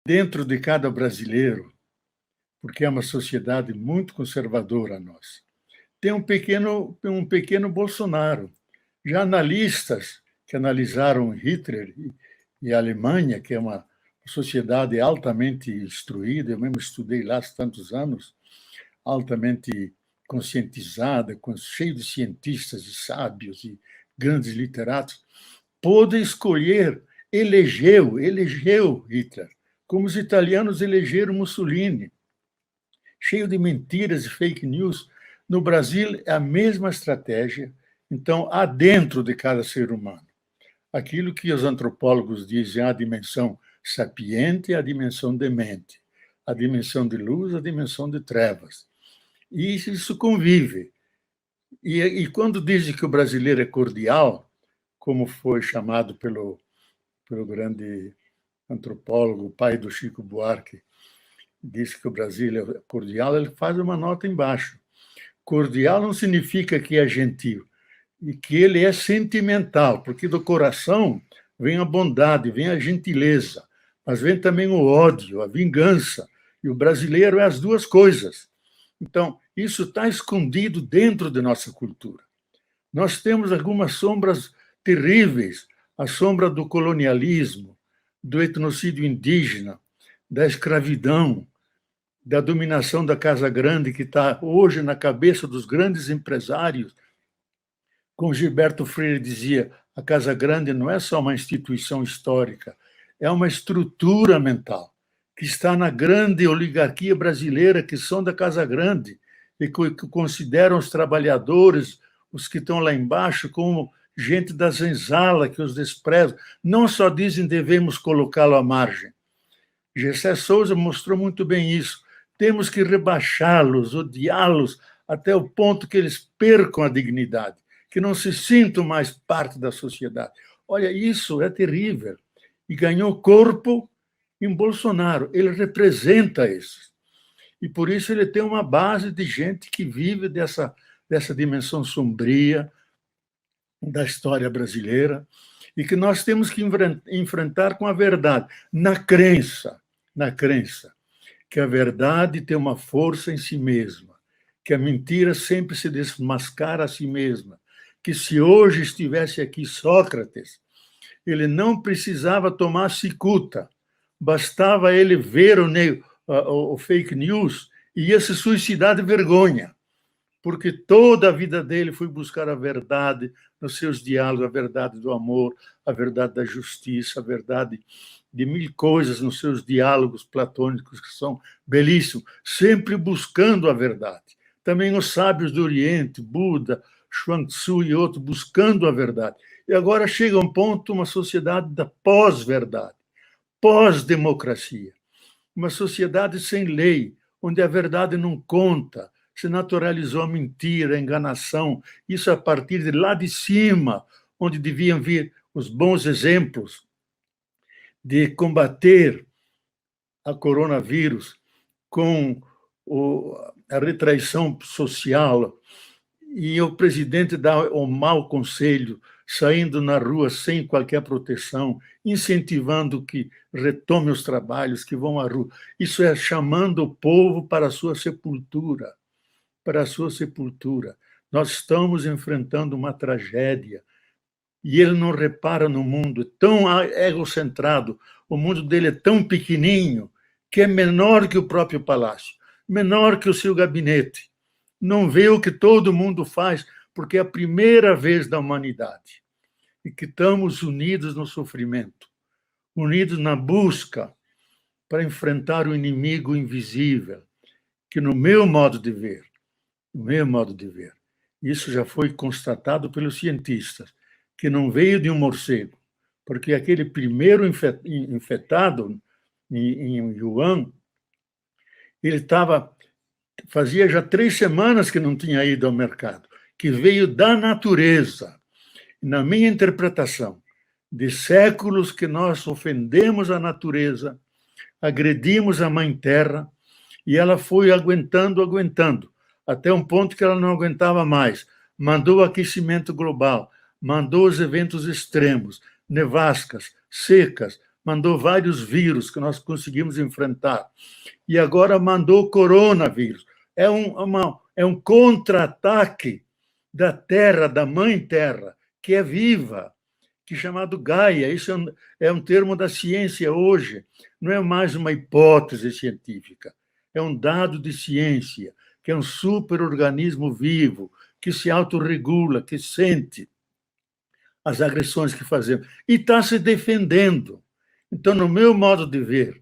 dentro de cada brasileiro, porque é uma sociedade muito conservadora a nossa, tem um pequeno Bolsonaro. Já analistas que analisaram Hitler e a Alemanha, que é uma sociedade altamente instruída, eu mesmo estudei lá há tantos anos, altamente conscientizada, cheio de cientistas e sábios e grandes literatos, pôde escolher, elegeu Hitler, como os italianos elegeram Mussolini, cheio de mentiras e fake news. No Brasil, é a mesma estratégia. Então, há dentro de cada ser humano aquilo que os antropólogos dizem, a dimensão sapiente e a dimensão demente, a dimensão de luz, a dimensão de trevas. E isso convive. E quando dizem que o brasileiro é cordial, como foi chamado pelo grande antropólogo, pai do Chico Buarque, disse que o Brasil é cordial, ele faz uma nota embaixo. Cordial não significa que é gentil, e que ele é sentimental, porque do coração vem a bondade, vem a gentileza, mas vem também o ódio, a vingança. E o brasileiro é as duas coisas. Então, isso está escondido dentro de nossa cultura. Nós temos algumas sombras terríveis, a sombra do colonialismo, do etnocídio indígena, da escravidão, da dominação da Casa Grande, que está hoje na cabeça dos grandes empresários. Como Gilberto Freire dizia, a Casa Grande não é só uma instituição histórica, é uma estrutura mental que está na grande oligarquia brasileira, que são da Casa Grande, e que consideram os trabalhadores, os que estão lá embaixo, como gente da senzala, que os desprezam. Não só dizem devemos colocá-lo à margem. Gessé Souza mostrou muito bem isso. Temos que rebaixá-los, odiá-los, até o ponto que eles percam a dignidade, que não se sintam mais parte da sociedade. Olha, isso é terrível. E ganhou corpo em Bolsonaro. Ele representa isso. E por isso ele tem uma base de gente que vive dessa dimensão sombria da história brasileira e que nós temos que enfrentar com a verdade, na crença que a verdade tem uma força em si mesma, que a mentira sempre se desmascara a si mesma, que se hoje estivesse aqui Sócrates, ele não precisava tomar cicuta, bastava ele ver o fake news e ia se suicidar de vergonha, porque toda a vida dele foi buscar a verdade nos seus diálogos, a verdade do amor, a verdade da justiça, a verdade de mil coisas nos seus diálogos platônicos, que são belíssimos, sempre buscando a verdade. Também os sábios do Oriente, Buda, Chuang-Tzu e outros, buscando a verdade. E agora chega um ponto, uma sociedade da pós-verdade, pós-democracia, uma sociedade sem lei, onde a verdade não conta, se naturalizou a mentira, a enganação, isso a partir de lá de cima, onde deviam vir os bons exemplos de combater a coronavírus com a retraição social, e o presidente dá o mau conselho, saindo na rua sem qualquer proteção, incentivando que retome os trabalhos, que vão à rua. Isso é chamando o povo para a sua sepultura, para a sua sepultura. Nós estamos enfrentando uma tragédia, e ele não repara no mundo, tão egocentrado, o mundo dele é tão pequenininho, que é menor que o próprio palácio, menor que o seu gabinete. Não vê o que todo mundo faz, porque é a primeira vez da humanidade, e que estamos unidos no sofrimento, unidos na busca para enfrentar o inimigo invisível, que no meu modo de ver, isso já foi constatado pelos cientistas, que não veio de um morcego, porque aquele primeiro infectado em Wuhan, ele fazia já 3 semanas que não tinha ido ao mercado, que veio da natureza. Na minha interpretação, de séculos que nós ofendemos a natureza, agredimos a Mãe Terra, e ela foi aguentando, até um ponto que ela não aguentava mais. Mandou o aquecimento global, mandou os eventos extremos, nevascas, secas, mandou vários vírus que nós conseguimos enfrentar, e agora mandou o coronavírus. É um contra-ataque da Terra, da Mãe Terra, que é viva, que é chamado Gaia. Isso é um termo da ciência hoje, não é mais uma hipótese científica, é um dado de ciência, que é um superorganismo vivo, que se autorregula, que sente as agressões que fazemos, e está se defendendo. Então, no meu modo de ver,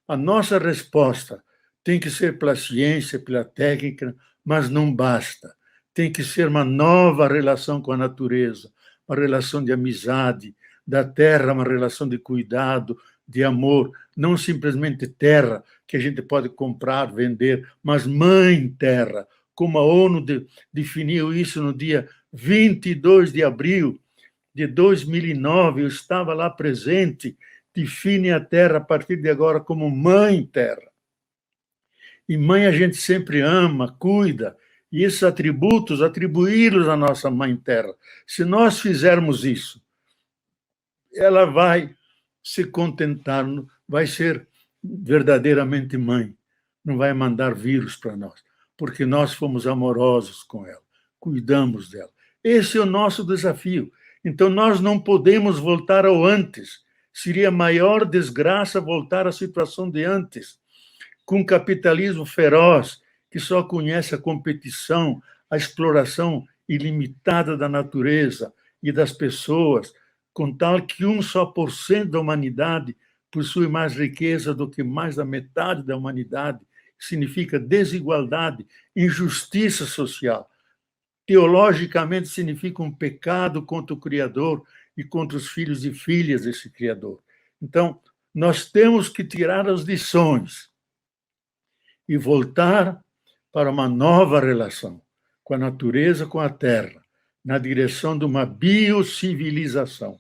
a nossa resposta tem que ser pela ciência, pela técnica, mas não basta. Tem que ser uma nova relação com a natureza, uma relação de amizade, da terra, uma relação de cuidado, de amor, não simplesmente terra que a gente pode comprar, vender, mas mãe terra, como a ONU definiu isso no dia 22 de abril de 2009, eu estava lá presente, define a terra a partir de agora como mãe terra. E mãe a gente sempre ama, cuida, e esses atributos, atribuí-los à nossa mãe terra. Se nós fizermos isso, ela vai se contentar, vai ser verdadeiramente mãe, não vai mandar vírus para nós, porque nós fomos amorosos com ela, cuidamos dela. Esse é o nosso desafio. Então, nós não podemos voltar ao antes. Seria a maior desgraça voltar à situação de antes, com um capitalismo feroz, que só conhece a competição, a exploração ilimitada da natureza e das pessoas, com tal que 1 só por cento da humanidade possui mais riqueza do que mais da metade da humanidade. Significa desigualdade, injustiça social. Teologicamente, significa um pecado contra o Criador e contra os filhos e filhas desse Criador. Então, nós temos que tirar as lições e voltar para uma nova relação com a natureza, com a terra, na direção de uma biocivilização.